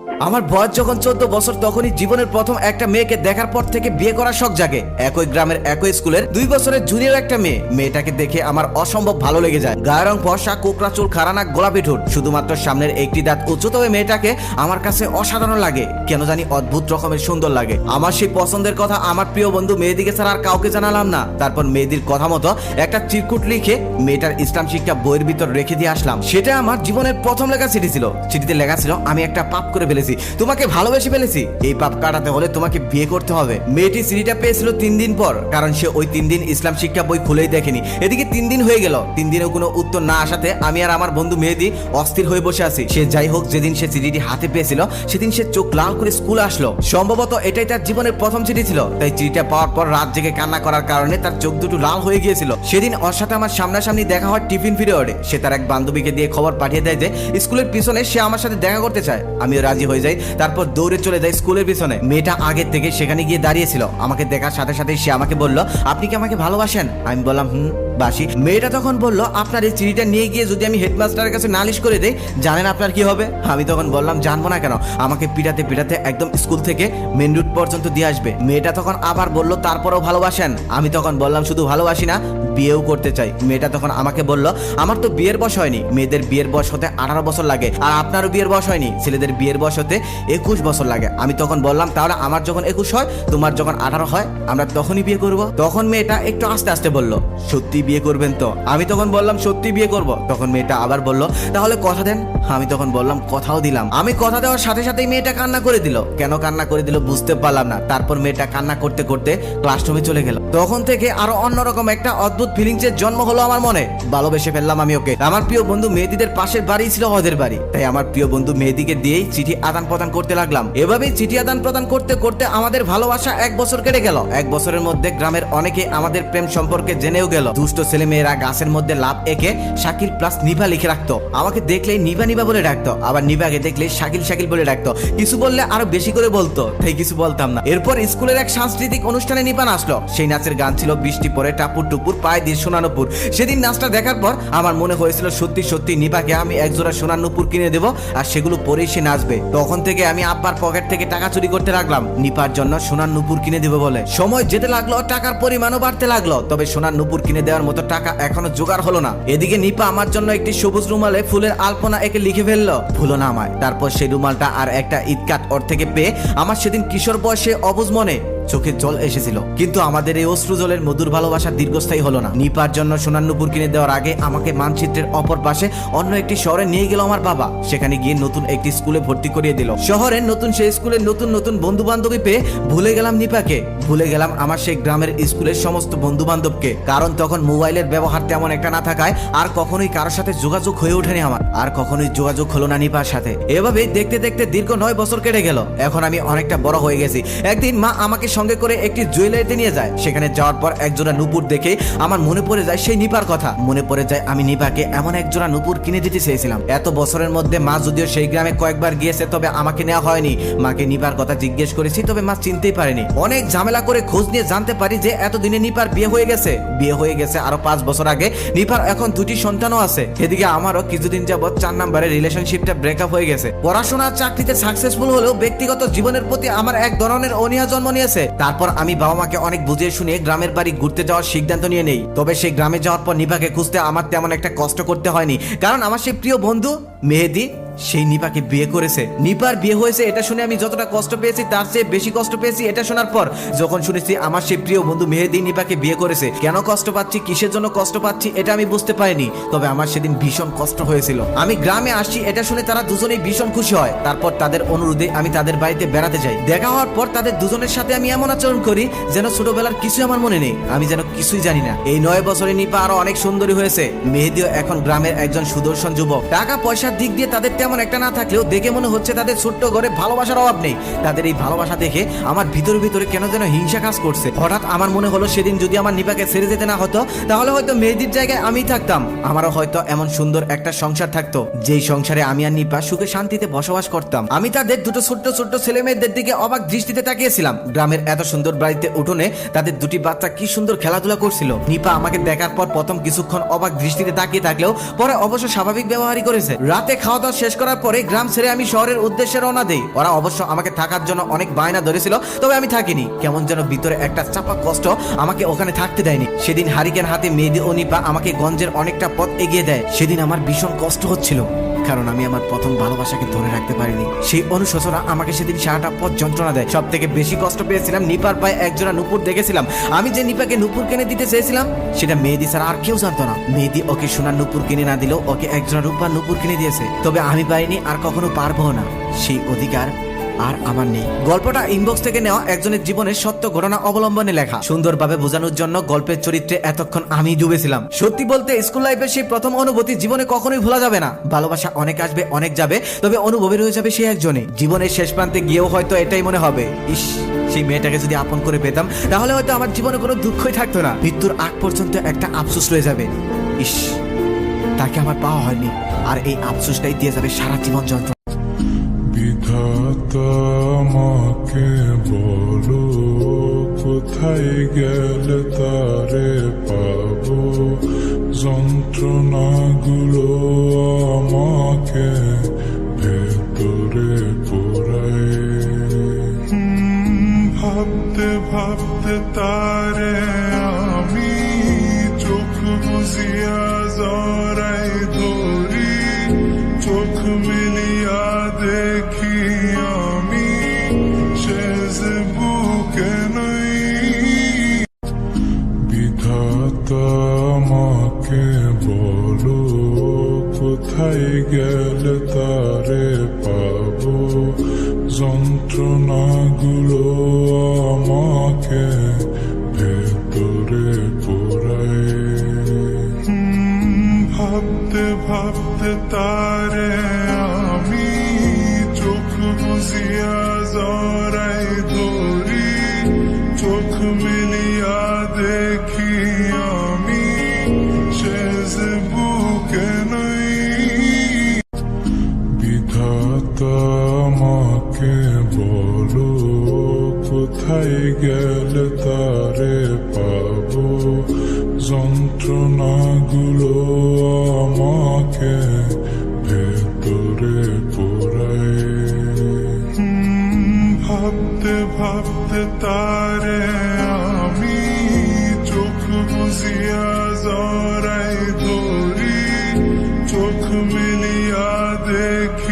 আমার বয়স যখন 14 বছর তখনই জীবনের প্রথম একটা মেয়েকে দেখার পর থেকে বিয়ে করার শখ জাগে। একই গ্রামের একই স্কুলের 2 বছরের জুনিয়র একটা মেয়ে। মেয়েটাকে দেখে আমার অসম্ভব ভালো লেগে যায়। গায়ের রং ফর্সা, কোকড়া চুল, খাড়া নাক, গোলাপি ঠোঁট, শুধুমাত্র সামনের একটি দাঁত উঁচু। তবে মেয়েটাকে আমার কাছে অসাধারণ লাগে, কেন জানি অদ্ভুত রকমের সুন্দর লাগে। আমার সেই পছন্দের কথা আমার প্রিয় বন্ধু মেহেদিকে ছাড়া আর কাউকে জানালাম না। তারপর মেহেদির কথা মতো একটা চিরকুট লিখে মেয়েটার ইসলাম শিক্ষা বইয়ের ভিতর রেখে দিয়ে আসলাম। সেটা আমার জীবনের প্রথম লেখা চিঠি ছিল। চিঠিতে লেখা ছিল, আমি একটা পাপ করে ফেলেছি, তোমাকে ভালোবেসে ফেলেছি, এই পাপ কাটাতে হলে তোমাকে বিয়ে করতে হবে। মেয়েটি চিঠিটা পেয়েছিল 3 দিন পর, কারণ সে ওই 3 দিন ইসলাম শিক্ষা বই খুলেই দেখেনি। এদিকে 3 দিন হয়ে গেল, 3 দিনেও কোনো উত্তর না আসাতে আমি আর আমার বন্ধু মেহেদি অস্থির হয়ে বসে আছি। সে যাই হোক, যেদিন সে চিঠিটি হাতে পেয়েছিল সেদিন সে চোখ লাল করে স্কুলে আসলো। সম্ভবত এটাই তার জীবনের প্রথম চিঠি ছিল, তাই চিঠিটা পাওয়ার পর রাত জেগে কান্না করার কারণে তার চোখ দুটো লাল হয়ে গিয়েছিল। সেদিন ওর সাথে আমার সামনাসামনি দেখা হয় টিফিন পিরিয়ডে। সে তার এক বান্ধবীকে দিয়ে খবর পাঠিয়ে দেয় যে স্কুলের পিছনে সে আমার সাথে দেখা করতে চায়। আমিও রাজি হয়ে যাই। তারপর দৌড়ে চলে যায় স্কুলের পিছনে। মেয়েটা আগের থেকে সেখানে গিয়ে দাঁড়িয়েছিল। আমাকে দেখার সাথে সাথে সে আমাকে বলল, আপনি কি আমাকে ভালোবাসেন? আমি বললাম, বাসি। মেয়েটা তখন বলল, আপনার এই চিঠিটা নিয়ে গিয়ে যদি আমি হেডমাস্টারের কাছে নালিশ করে দেই, জানেন আপনার কি হবে? আমি তখন বললাম, জানবো না কেন, আমাকে পিটাতে পিটাতে একদম স্কুল থেকে মেন রুট পর্যন্ত দিয়ে আসবে। মেয়েটা তখন আবার বলল, তারপরেও ভালোবাসেন? আমি তখন বললাম, শুধু ভালোবাসি না, বিয়েও করতে চাই। মেয়েটা তখন আমাকে বলল, আমার তো বিয়ের বয়স হয়নি, মেয়েদের বিয়ের বয়স হতে 18 বছর লাগে, আর আপনারও বিয়ের বয়স হয়নি, ছেলেদের বিয়ের বয়স হতে 21 বছর লাগে। আমি তখন বললাম, তাহলে আমার যখন 21 হয়, তোমার যখন 18 হয়, আমরা তখনই বিয়ে করব। তখন মেয়েটা একটু আস্তে আস্তে বলল, সত্যি বিয়ে করবেন তো? আমি তখন বললাম, সত্যি বিয়ে করব। তখন মেয়েটা আবার বলল, তাহলে কথা দেন। আমি তখন বললাম, কথাও দিলাম। আমি কথা দেওয়ার সাথে সাথেই মেয়েটা কান্না করে দিল। কেন কান্না করে দিল বুঝতে পারলাম না। তারপর মেয়েটা কান্না করতে করতে ক্লাসরুমে চলে গেল। তখন থেকে আরো অন্যরকম একটা অদ্ভুত ফিলিংস এর জন্ম হলো আমার মনে। ভালোবেসে ফেললাম আমি ওকে। আমার প্রিয় বন্ধু মেহেদিদের পাশের বাড়ি ছিল ওদের বাড়ি, তাই আমার প্রিয় বন্ধু মেহেদিকে দিয়েই চিঠি আদান প্রদান করতে লাগলাম। এভাবেই চিঠি আদান প্রদান করতে করতে আমাদের ভালোবাসা 1 বছর কেটে গেল। 1 বছরের মধ্যে গ্রামের অনেকে আমাদের প্রেম সম্পর্কে জেনেও গেল। দুষ্ট ছেলে মেয়েরা গাছের মধ্যে লাভ এঁকে শাকিল প্লাস নিভা লিখে রাখতো। আমাকে দেখলেই নিভা নিভা বলে ডাকতো, আবার নিভাকে দেখলে শাকিল শাকিল বলে ডাকতো। কিছু বললে আরো বেশি করে বলতো, তাই কিছু বলতাম না। এরপর স্কুলের এক সাংস্কৃতিক অনুষ্ঠানে নিপা নাচলো। সেই নাচের গান ছিল বৃষ্টি পরে টাপুর টুপুর পায়ে দিয়ে সোনার নুপুর। সেদিন নাচটা দেখার পর আমার মনে হয়েছিল সত্যি সত্যি নিপাকে আমি একজোড়া সোনার নুপুর কিনে দেবো, আর সেগুলো পরেই সে নাচবে। তখন থেকে আমি আব্বার পকেট থেকে টাকা চুরি করতে লাগলাম নিপার জন্য সোনার নুপুর কিনে দেবো বলে। সময় যেতে লাগলো, টাকার পরিমাণও বাড়তে লাগলো, তবে সোনার নুপুর কিনে দেওয়ার মতো টাকা এখনো জোগাড় হলো না। এদিকে নিপা আমার জন্য একটি সবুজ রুমালে ফুলের আলপনা এঁকে লিখে ফেললো, ভুলো না আমায়। তারপর সেই রুমালটা আর একটা ইটকাট ওর থেকে পেয়ে আমার সেদিন কিশোর বয়সে অবুঝ মনে চোখে জল এসেছিল। কিন্তু আমাদের এই অশ্রু জলের মধুর ভালোবাসা দীর্ঘস্থায়ী হলো না। নিপার জন্য সোনার নুপুর কিনে দেওয়ার আগে আমাকে মানচিত্রের অপর পাশে অন্য একটি শহরে নিয়ে গেল আমার বাবা। সেখানে গিয়ে নতুন একটি স্কুলে ভর্তি করিয়ে দিল। শহরের নতুন সেই স্কুলে নতুন নতুন বন্ধু বান্ধবী পেয়ে ভুলে গেলাম নিপাকে, ভুলে গেলাম আমার সেই গ্রামের স্কুলের সমস্ত বন্ধু বান্ধবকে। কারণ তখন মোবাইলের ব্যবহার তেমন একটা না থাকায় আর কখনোই কারোর সাথে যোগাযোগ হয়ে ওঠেনি আমার, আর কখনোই যোগাযোগ হলো না নিপার সাথে। এভাবে দেখতে দেখতে দীর্ঘ 9 বছর কেটে গেল। এখন আমি অনেকটা বড় হয়ে গেছি। একদিন মা আমাকে সঙ্গে করে একটি জুয়েলারিতে নিয়ে যায়। সেখানে যাওয়ার পর একজোড়া নুপুর দেখে আমার মনে পড়ে যায় সেই নিপার কথা। মনে পড়ে যায় আমি নিপাকে এমন একজোড়া নুপুর কিনে দিতে চেয়েছিলাম। এত বছরের মধ্যে মা যদিও সেই গ্রামে কয়েকবার গিয়েছে, তবে আমাকে নেওয়া হয়নি। মাকে নিপার কথা জিজ্ঞেস করেছি, তবে মা চিনতেই পারেনি। অনেক ঝামেলা করে খোঁজ নিয়ে জানতে পারি যে এতদিনে নিপার বিয়ে হয়ে গেছে। বিয়ে হয়ে গেছে আরো 5 বছর আগে। নিপার এখন 2টি সন্তানও আছে। এদিকে আমারও কিছুদিন যাবত 4 নম্বরের রিলেশনশিপটা ব্রেকআপ হয়ে গেছে। পড়াশোনা চাকরিতে সাকসেসফুল হলেও ব্যক্তিগত জীবনের প্রতি আমার এক ধরনের অনীহা জন্ম নিয়েছে। তারপর আমি বাবা মাকে অনেক বুঝিয়ে শুনিয়ে গ্রামের বাড়ি ঘুরতে যাওয়ার সিদ্ধান্ত নিয়ে নেই। তবে সেই গ্রামে যাওয়ার পর নিপাকে খুঁজতে আমার তেমন একটা কষ্ট করতে হয়নি, কারণ আমার সেই প্রিয় বন্ধু মেহেদি সেই নিপাকে বিয়ে করেছে। নিপার বিয়ে হয়েছে এটা শুনে আমি যতটা কষ্ট পেয়েছি তার চেয়ে বেশি কষ্ট পেয়েছি এটা শোনার পর, যখন শুনেছি আমার সেই প্রিয় বন্ধু মেহেদি নিপাকে বিয়ে করেছে। কেন কষ্ট পাচ্ছি, কিসের জন্য কষ্ট পাচ্ছি এটা আমি বুঝতে পারিনি, তবে আমার সেদিন ভীষণ কষ্ট হয়েছিল। আমি গ্রামে আসি এটা শুনে তারা দুজনেই ভীষণ খুশি হয়। তারপর তাদের অনুরোধে আমি তাদের বাড়িতে বেড়াতে যাই। দেখা হওয়ার পর তাদের দুজনের সাথে আমি এমন আচরণ করি যেন ছোটবেলার কিছু আমার মনে নেই, আমি যেন কিছুই জানি না। এই 9 বছরে নিপা আরো অনেক সুন্দরী হয়েছে। মেহেদিও এখন গ্রামের একজন সুদর্শন যুবক। টাকা পয়সার দিক দিয়ে তাদের তেমন একটা না থাকলেও দেখে মনে হচ্ছে তাদের ছোট্ট ঘরে ভালোবাসার অভাব নেই। তাদের এই ভালোবাসা দেখে আমার ভিতরে ভিতরে কেন যেন হিংসা কাজ করছে। হঠাৎ আমার মনে হলো সেদিন যদি আমার নিপাকে ছেড়ে যেতে না হতো, তাহলে হয়তো মেহেদির জায়গায় আমি থাকতাম। আমারও হয়তো এমন সুন্দর একটা সংসার থাকতো, যেই সংসারে আমি আর নিপা সুখে শান্তিতে বসবাস করতাম। আমি তাদের দুটো ছোট্ট ছোট্ট ছেলে মেয়েদের দিকে অবাক দৃষ্টিতে তাকিয়েছিলাম। গ্রামের এত সুন্দর বাড়িতে উঠোনে তাদের 2টি বাচ্চা কি সুন্দর খেলাধুলা করছিল। নিপা আমাকে দেখার পর প্রথম কিছুক্ষণ অবাক দৃষ্টিতে তাকিয়ে থাকলেও পরে অবশ্য স্বাভাবিক ব্যবহারই করেছে। রাতে খাওয়া দাওয়া শেষ শেষ করার পরে গ্রাম ছেড়ে আমি শহরের উদ্দেশ্যে রওনা দেই। ওরা অবশ্য আমাকে থাকার জন্য অনেক বায়না ধরেছিল, তবে আমি থাকিনি। কেমন যেন ভিতরে একটা চাপা কষ্ট আমাকে ওখানে থাকতে দেয়নি। সেদিন হারিকেন হাতে মেহেদি ও নিপা আমাকে গঞ্জের অনেকটা পথ এগিয়ে দেয়। সেদিন আমার ভীষণ কষ্ট হচ্ছিল, কারণ আমি আমার প্রথম ভালোবাসাকে ধরে রাখতে পারিনি। সেই অনুশোচনা আমাকে সেদিন সারাটা পথ যন্ত্রণা দেয়। সব থেকে বেশি কষ্ট পেয়েছিলাম নিপার পায়ে একজোড়া নুপুর দেখেছিলাম। আমি যে নিপাকে নুপুর কিনে দিতে চেয়েছিলাম সেটা মেহেদি ছাড়া আর কেউ জানতো না। মেহেদি ওকে সোনার নুপুর কিনে না দিলেও ওকে একজোড়া রূপার নুপুর কিনে দিয়েছে, তবে আমি পাইনি আর কখনো পারবো না। সেই অধিকার আর আমার নেই। গল্পটা ইনবক্স থেকে নেওয়া একজনের জীবনের সত্য ঘটনা অবলম্বনে লেখা। সুন্দরভাবে বোঝানোর জন্য গল্পের চরিত্রে এতক্ষণ আমি ডুবেছিলাম। সত্যি বলতে স্কুল লাইফের সেই প্রথম অনুভূতি জীবনে কখনোই ভোলা যাবে না। ভালোবাসা অনেক আসবে অনেক যাবে, তবে অনুভবের হয়ে যাবে সেই একজনে। জীবনের শেষ প্রান্তে গিয়েও হয়তো এটাই মনে হবে, ইস সেই মেয়েটাকে যদি আপন করে পেতাম তাহলে হয়তো আমার জীবনে কোনো দুঃখই থাকতো না। মৃত্যুর আগ পর্যন্ত একটা আফসোস রয়ে যাবে, ইস তাকে আমার পাওয়া হয়নি। আর এই আফসোসটাই দিয়ে যাবে সারা জীবন যন্ত্রণা। বিধাতা আমাকে বলো কোথায় গেলে তারে পাবো, যন্ত্রণাগুলো আমাকে ভেতরে পোড়ায়। ভাবতে ভাবতে তারে আমি চোখ বুঝিয়া জড়াই ধরি, চোখ মিলিয়া দেখি আমি শেষ বুকে নাই। বিধাতা আমাকে বলো কোথায় গেলে তারে পাবো, যন্ত্রণাগুলো আমাকে ভেতরে পোড়ায়। ভাবতে ভাবতে তারে আমি চোখ বুঝিয়া জড়াই ধরি, চোখ মিলিয়া দেখি আমি শেষ বুকে নাই। বিধাতা আমাকে বলো কোথায় গেলে তারে পাবো, যন্ত্রণাগুলো আমাকে ভেতরে পোড়ায়। ভাবতে ভাবতে তারে আমি চোখ বুঝিয়া জড়াই ধরি, চোখ মিলিয়া দেখি